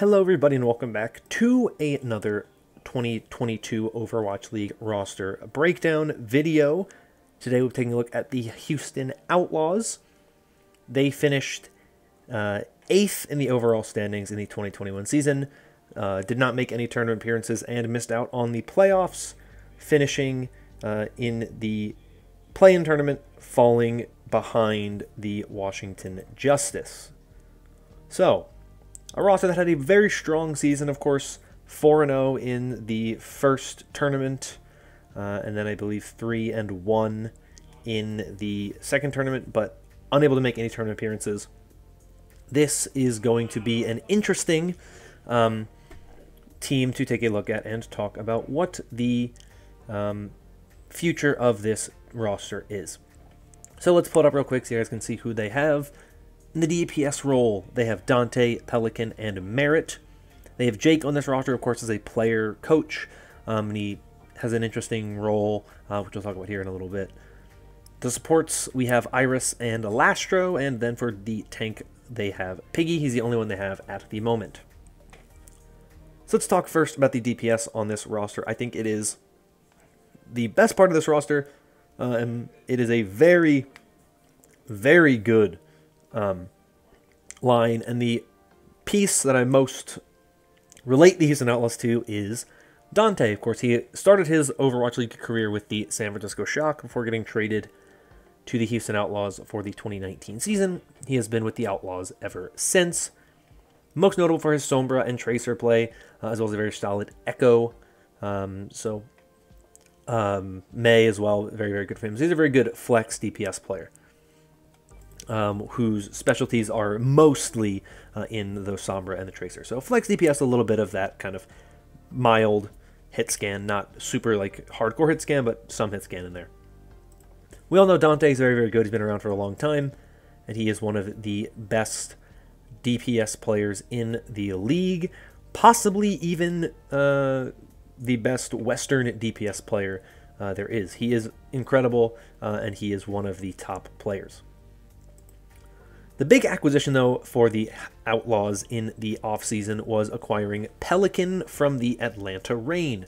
Hello everybody and welcome back to another 2022 Overwatch League roster breakdown video. Today we're taking a look at the Houston Outlaws. They finished 8th in the overall standings in the 2021 season, did not make any tournament appearances and missed out on the playoffs, finishing in the play-in tournament, falling behind the Washington Justice. So, a roster that had a very strong season, of course, 4-0 in the first tournament, and then I believe 3-1 in the second tournament, but unable to make any tournament appearances. This is going to be an interesting team to take a look at and talk about what the future of this roster is. So let's pull it up real quick so you guys can see who they have. In the DPS role, they have Dante, Pelican, and Merritt. They have Jake on this roster, of course, as a player coach, and he has an interesting role, which we'll talk about here in a little bit. The supports, we have Iris and Lastro, and then for the tank, they have Piggy. He's the only one they have at the moment. So let's talk first about the DPS on this roster. I think it is the best part of this roster, and it is a very, very good line, and the piece that I most relate the Houston Outlaws to is Dante. Of course, he started his Overwatch League career with the San Francisco Shock before getting traded to the Houston Outlaws for the 2019 season. He has been with the Outlaws ever since. Most notable for his Sombra and Tracer play, as well as a very solid Echo. May as well, very, very good for him. So he's a very good flex DPS player, whose specialties are mostly in the Sombra and the Tracer. So flex DPS, a little bit of that kind of mild hit scan, not super like hardcore hit scan, but some hit scan in there. We all know Dante is very, very good. He's been around for a long time, and he is one of the best DPS players in the league, possibly even the best Western DPS player there is. He is incredible, and he is one of the top players. The big acquisition, though, for the Outlaws in the offseason was acquiring Pelican from the Atlanta Reign.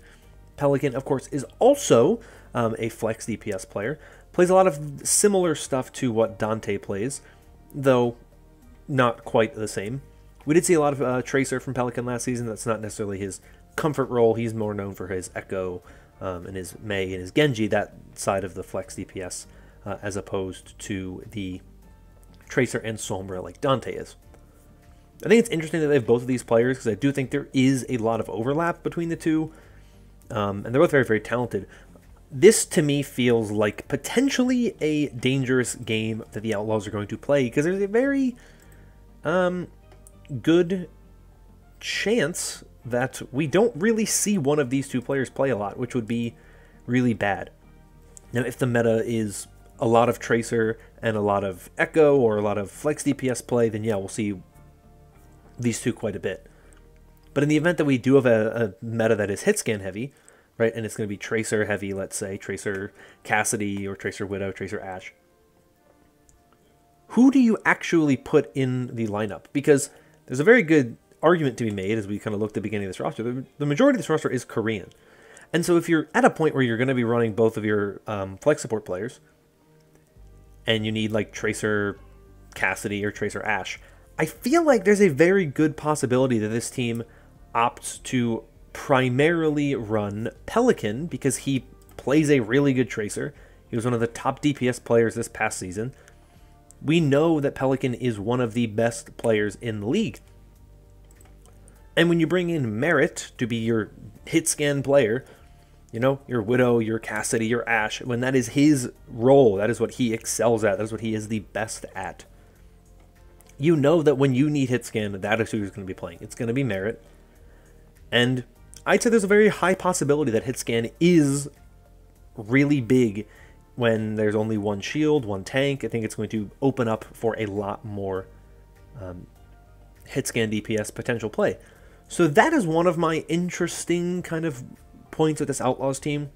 Pelican, of course, is also a flex DPS player. Plays a lot of similar stuff to what Dante plays, though not quite the same. We did see a lot of Tracer from Pelican last season. That's not necessarily his comfort role. He's more known for his Echo and his May and his Genji, that side of the flex DPS, as opposed to the Tracer and Sombra like Dante is. I think it's interesting that they have both of these players because I do think there is a lot of overlap between the two, and they're both very, very talented. This, to me, feels like potentially a dangerous game that the Outlaws are going to play because there's a very good chance that we don't really see one of these two players play a lot, which would be really bad. Now, if the meta is a lot of Tracer and a lot of Echo or a lot of flex DPS play, then yeah, we'll see these two quite a bit. But in the event that we do have a meta that is hit scan heavy, right, and it's going to be Tracer heavy, let's say, Tracer Cassidy or Tracer Widow, Tracer Ashe, who do you actually put in the lineup? Because there's a very good argument to be made as we kind of look at the beginning of this roster. The majority of this roster is Korean. And so if you're at a point where you're going to be running both of your flex support players, and you need like Tracer Cassidy or Tracer Ashe, I feel like there's a very good possibility that this team opts to primarily run Pelican because he plays a really good Tracer. He was one of the top DPS players this past season. We know that Pelican is one of the best players in the league. And when you bring in Merritt to be your hit scan player, you know, your Widow, your Cassidy, your Ashe, when that is his role, that is what he excels at, that is what he is the best at. You know that when you need hit scan, that is who he's going to be playing. It's going to be Merritt. And I'd say there's a very high possibility that hit scan is really big when there's only one shield, one tank. I think it's going to open up for a lot more hit scan DPS potential play. So that is one of my interesting kind of points with this Outlaws team.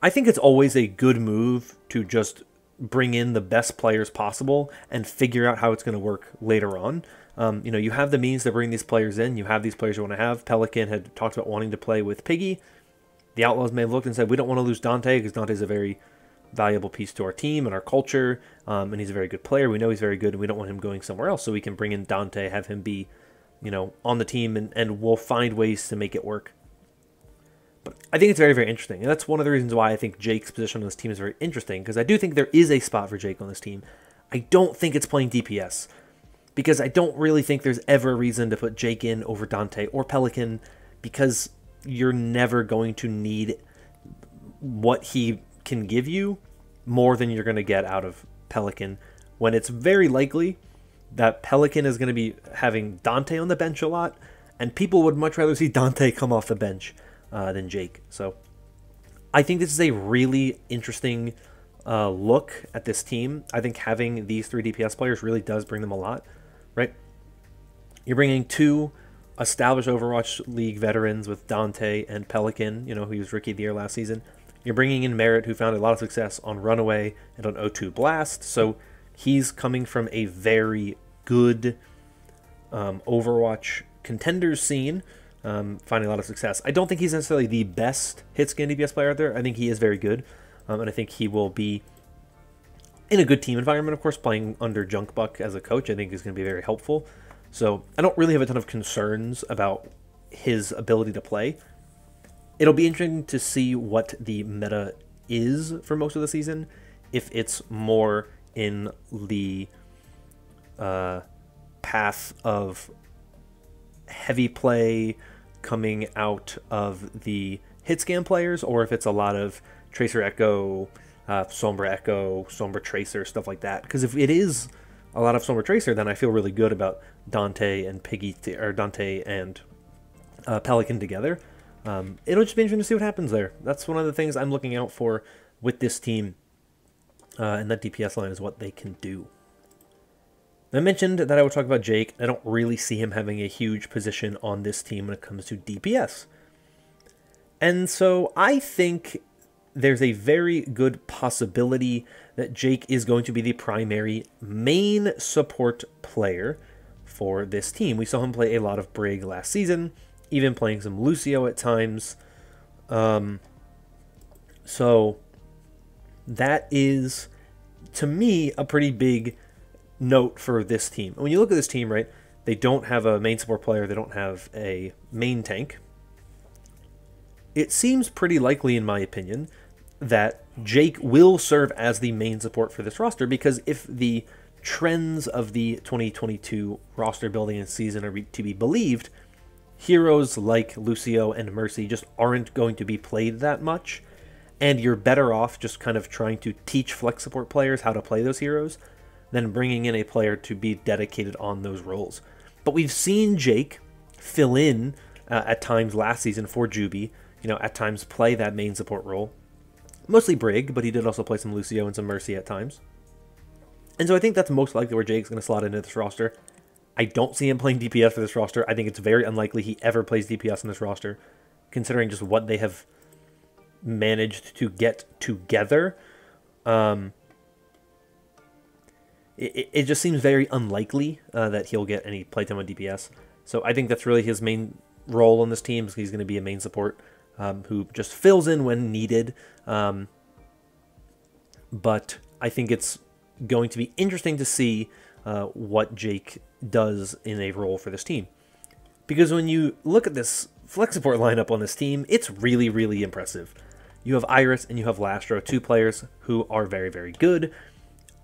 I think it's always a good move to just bring in the best players possible and figure out how it's going to work later on. You have the means to bring these players in. You have these players you want to have. Pelican had talked about wanting to play with Piggy. The Outlaws may have looked and said, we don't want to lose Dante because Dante's a very valuable piece to our team and our culture, and he's a very good player. We know he's very good, and we don't want him going somewhere else, so we can bring in Dante, have him be, on the team, and we'll find ways to make it work. But I think it's very, very interesting, and that's one of the reasons why I think Jake's position on this team is very interesting, because I do think there is a spot for Jake on this team. I don't think it's playing DPS, because I don't really think there's ever a reason to put Jake in over Dante or Pelican, because you're never going to need what he can give you more than you're going to get out of Pelican, when it's very likely that Pelican is going to be having Dante on the bench a lot, and people would much rather see Dante come off the bench than Jake. So I think this is a really interesting look at this team. I think having these 3 DPS players really does bring them a lot, right? You're bringing 2 established Overwatch League veterans with Dante and Pelican, who was Rookie of the Year last season. You're bringing in Merritt, who found a lot of success on Runaway and on O2 Blast, so he's coming from a very good Overwatch contenders scene, finding a lot of success. I don't think he's necessarily the best hit-scan DPS player out there. I think he is very good, and I think he will be in a good team environment, of course, playing under Junkbuck as a coach. I think is going to be very helpful. So I don't really have a ton of concerns about his ability to play. It'll be interesting to see what the meta is for most of the season, if it's more in the path of heavy play coming out of the hit scan players, or if it's a lot of Tracer Echo, Sombra Echo, Sombra Tracer, stuff like that. Because if it is a lot of Sombra Tracer, then I feel really good about Dante and Dante and Pelican together. It'll just be interesting to see what happens there. That's one of the things I'm looking out for with this team, and that DPS line is what they can do. I mentioned that I would talk about Jake. I don't really see him having a huge position on this team when it comes to DPS. And so I think there's a very good possibility that Jake is going to be the primary main support player for this team. We saw him play a lot of Brig last season, even playing some Lucio at times. So that is, to me, a pretty big note for this team. When you look at this team, right, they don't have a main support player. They don't have a main tank. It seems pretty likely, in my opinion, that Jake will serve as the main support for this roster, because if the trends of the 2022 roster building and season are to be believed, heroes like Lucio and Mercy just aren't going to be played that much, and you're better off just kind of trying to teach flex support players how to play those heroes than bringing in a player to be dedicated on those roles. But we've seen Jake fill in at times last season for Juby, at times play that main support role. Mostly Brig, but he did also play some Lucio and some Mercy at times. And so I think that's most likely where Jake's going to slot into this roster. I don't see him playing DPS for this roster. I think it's very unlikely he ever plays DPS in this roster, considering just what they have managed to get together. It just seems very unlikely that he'll get any playtime on DPS. So I think that's really his main role on this team. He's going to be a main support who just fills in when needed. But I think it's going to be interesting to see what Jake does in a role for this team. Because when you look at this flex support lineup on this team, it's really, really impressive. You have Iris and you have Lastro, 2 players who are very, very good.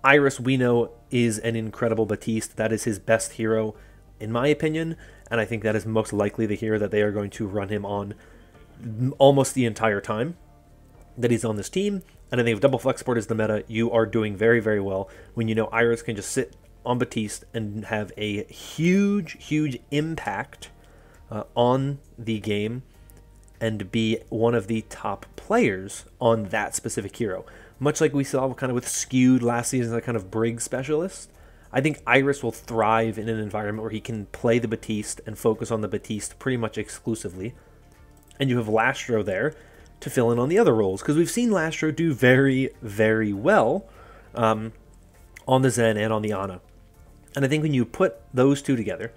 Iris, we know, is an incredible Batiste. That is his best hero, in my opinion, and I think that is most likely the hero that they are going to run him on almost the entire time that he's on this team. And I think if double flex support is the meta, you are doing very, very well when you know Iris can just sit on Batiste and have a huge, huge impact on the game and be one of the top players on that specific hero. Much like we saw kind of with Skewed last season as a kind of Brig specialist, I think Iris will thrive in an environment where he can play the Batiste and focus on the Batiste pretty much exclusively. And you have Lastro there to fill in on the other roles, because we've seen Lastro do very, very well on the Zen and on the Ana. And I think when you put those two together,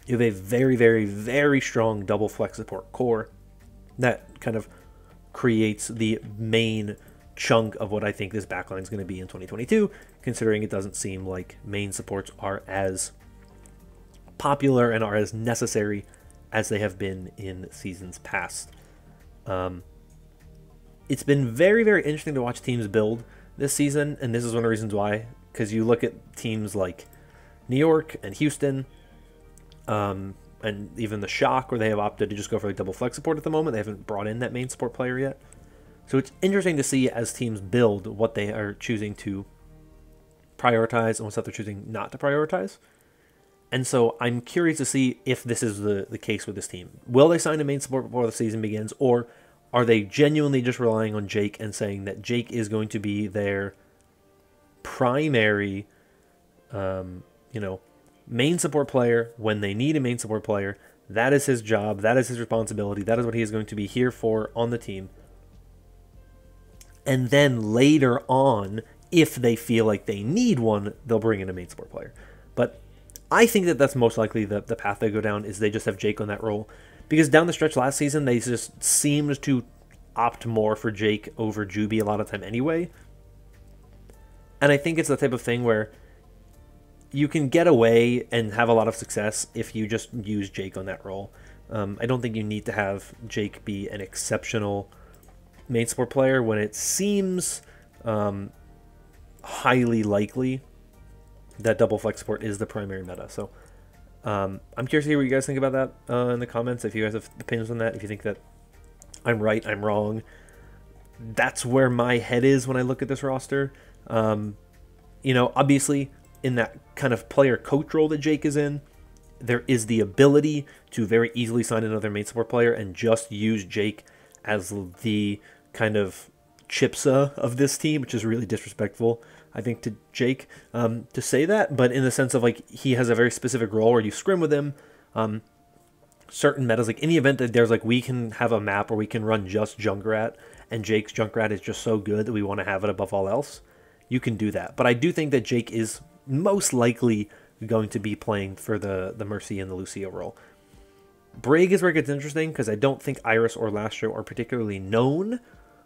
you have a very, very, very strong double flex support core that kind of creates the main chunk of what I think this backline is going to be in 2022, considering it doesn't seem like main supports are as popular and are as necessary as they have been in seasons past. It's been very, very interesting to watch teams build this season, and this is one of the reasons why, because you look at teams like New York and Houston, and even the Shock, where they have opted to just go for like double flex support at the moment. They haven't brought in that main support player yet. So it's interesting to see as teams build what they are choosing to prioritize and what stuff they're choosing not to prioritize. And so I'm curious to see if this is the case with this team. Will they sign a main support before the season begins, or are they genuinely just relying on Jake and saying that Jake is going to be their primary, main support player when they need a main support player? That is his job. That is his responsibility. That is what he is going to be here for on the team. And then later on, if they feel like they need one, they'll bring in a main support player. But I think that that's most likely the path they go down, is they just have Jake on that role. Because down the stretch last season, they just seemed to opt more for Jake over Juby a lot of time anyway. And I think it's the type of thing where you can get away and have a lot of success if you just use Jake on that role. I don't think you need to have Jake be an exceptional main support player when it seems highly likely that double flex support is the primary meta. So I'm curious to hear what you guys think about that in the comments. If you guys have opinions on that, if you think that I'm right, I'm wrong. That's where my head is when I look at this roster. Obviously in that kind of player coach role that Jake is in, there is the ability to very easily sign another main support player and just use Jake as the kind of chipsa of this team, which is really disrespectful, I think, to Jake to say that, but in the sense of like he has a very specific role where you scrim with him. Certain metas, like in the event that there's like we can have a map where we can run just Junkrat and Jake's Junkrat is just so good that we want to have it above all else, you can do that. But I do think that Jake is most likely going to be playing for the Mercy and the Lucio role. Brig is where it gets interesting, because I don't think Iris or Lastro are particularly known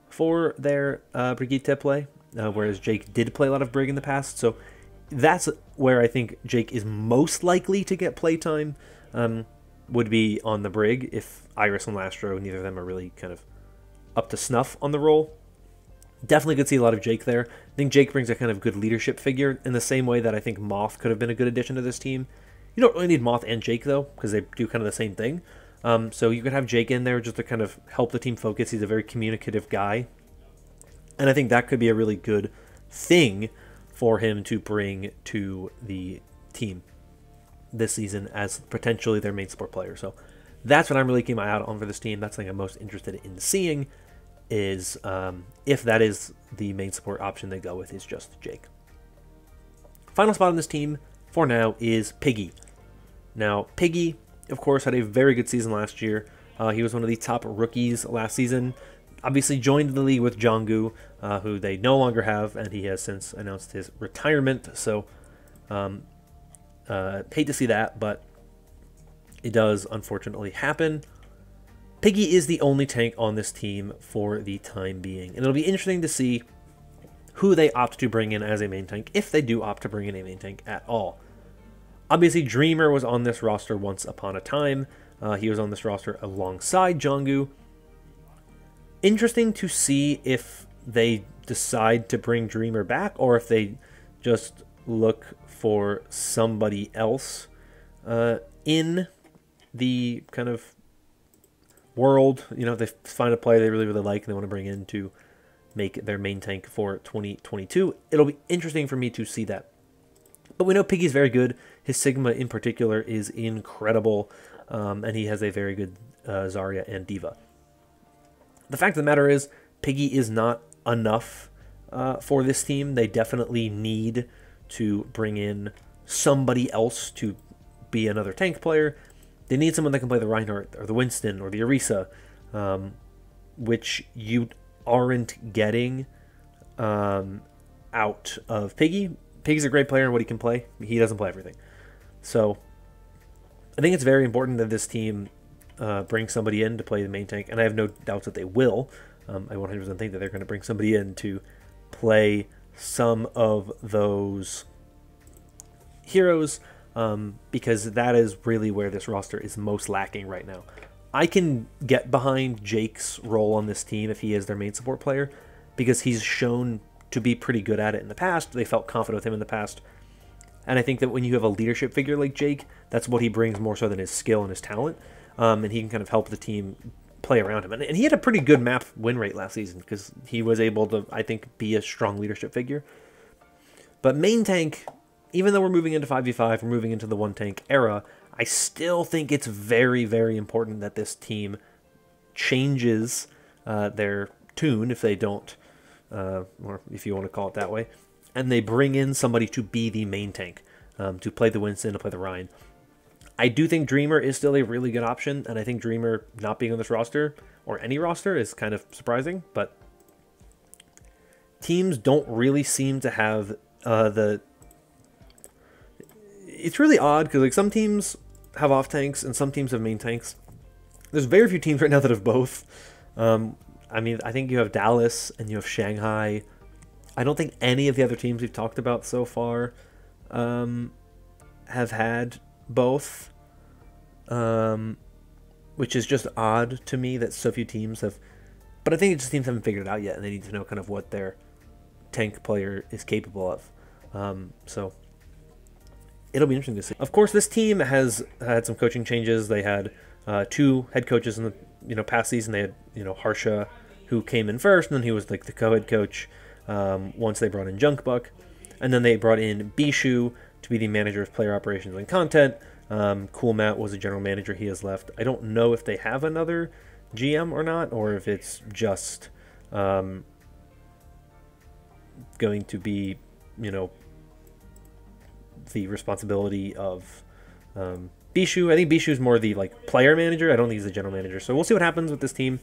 for their Brigitte play, whereas Jake did play a lot of Brig in the past. So that's where I think Jake is most likely to get playtime, would be on the Brig, if Iris and Lastro, neither of them are really kind of up to snuff on the role. Definitely could see a lot of Jake there. I think Jake brings a kind of good leadership figure in the same way that I think Moth could have been a good addition to this team. You don't really need Moth and Jake, though, because they do kind of the same thing. So you could have Jake in there just to kind of help the team focus. He's a very communicative guy. And I think that could be a really good thing for him to bring to the team this season as potentially their main support player. So that's what I'm really keeping my eye out on for this team. That's the thing I'm most interested in seeing, is if that is the main support option they go with, is just Jake. Final spot on this team for now is Piggy. Now, Piggy, of course, had a very good season last year. He was one of the top rookies last season. Obviously joined the league with Jonggu, who they no longer have, and he has since announced his retirement. So, hate to see that, but it does unfortunately happen. Piggy is the only tank on this team for the time being, and it'll be interesting to see who they opt to bring in as a main tank, if they do opt to bring in a main tank at all. Obviously, Dreamer was on this roster once upon a time. He was on this roster alongside Jonggu. Interesting to see if they decide to bring Dreamer back, or if they just look for somebody else in the kind of world. You know, if they find a player they really, really like and they want to bring in to make their main tank for 2022. It'll be interesting for me to see that. But we know Piggy's very good. His Sigma in particular is incredible, and he has a very good Zarya and Diva. The fact of the matter is, Piggy is not enough for this team. They definitely need to bring in somebody else to be another tank player. They need someone that can play the Reinhardt or the Winston or the Orisa, which you aren't getting out of Piggy. Pig's a great player in what he can play. He doesn't play everything. So I think it's very important that this team brings somebody in to play the main tank, and I have no doubts that they will. I 100% think that they're going to bring somebody in to play some of those heroes, because that is really where this roster is most lacking right now. I can get behind Jake's role on this team if he is their main support player, because he's shown to be pretty good at it in the past. They felt confident with him in the past. And I think that when you have a leadership figure like Jake, that's what he brings more so than his skill and his talent. And he can kind of help the team play around him. And he had a pretty good map win rate last season because he was able to, I think, be a strong leadership figure. But main tank, even though we're moving into 5v5, we're moving into the one tank era, I still think it's very, very important that this team changes their tune, if they don't, or if you want to call it that way, and they bring in somebody to be the main tank, to play the Winston, to play the Ryan. I do think Dreamer is still a really good option, and I think Dreamer not being on this roster, or any roster, is kind of surprising, but teams don't really seem to have It's really odd, because like some teams have off tanks, and some teams have main tanks. There's very few teams right now that have both. I mean, I think you have Dallas, and you have Shanghai. I don't think any of the other teams we've talked about so far have had both, which is just odd to me that so few teams have. But I think it's just teams haven't figured it out yet, and they need to know kind of what their tank player is capable of. So it'll be interesting to see. Of course, this team has had some coaching changes. They had 2 head coaches in the past season. They had Harsha, who came in first, and then he was like the co-head coach once they brought in Junkbuck, and then they brought in Bishu to be the manager of player operations and content. Cool Matt was a general manager. He has left. I don't know if they have another GM or not, or if it's just going to be the responsibility of Bishu. I think Bishu is more the player manager. I don't think he's the general manager. So we'll see what happens with this team.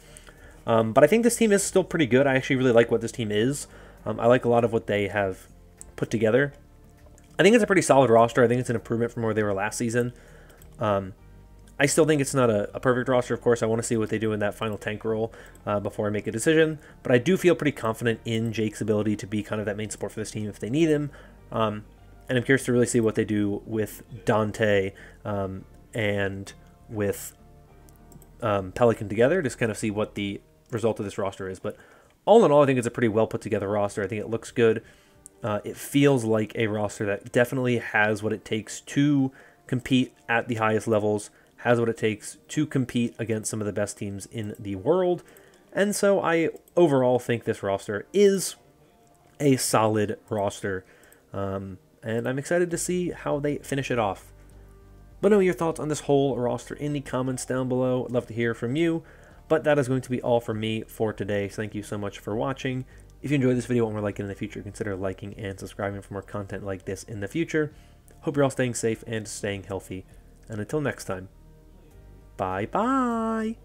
But I think this team is still pretty good. I actually really like what this team is. I like a lot of what they have put together. I think it's a pretty solid roster. I think it's an improvement from where they were last season. I still think it's not a perfect roster. Of course, I want to see what they do in that final tank role before I make a decision. But I do feel pretty confident in Jake's ability to be kind of that main support for this team if they need him. And I'm curious to really see what they do with Dante and with Pelican together, just kind of see what the result of this roster is. But all in all, I think it's a pretty well put together roster. I think it looks good. It feels like a roster that definitely has what it takes to compete at the highest levels, has what it takes to compete against some of the best teams in the world. And so I overall think this roster is a solid roster. And I'm excited to see how they finish it off. Let me know your thoughts on this whole roster in the comments down below. I'd love to hear from you. But that is going to be all from me for today. So thank you so much for watching. If you enjoyed this video and want more like it in the future, consider liking and subscribing for more content like this in the future. Hope you're all staying safe and staying healthy. And until next time, bye-bye.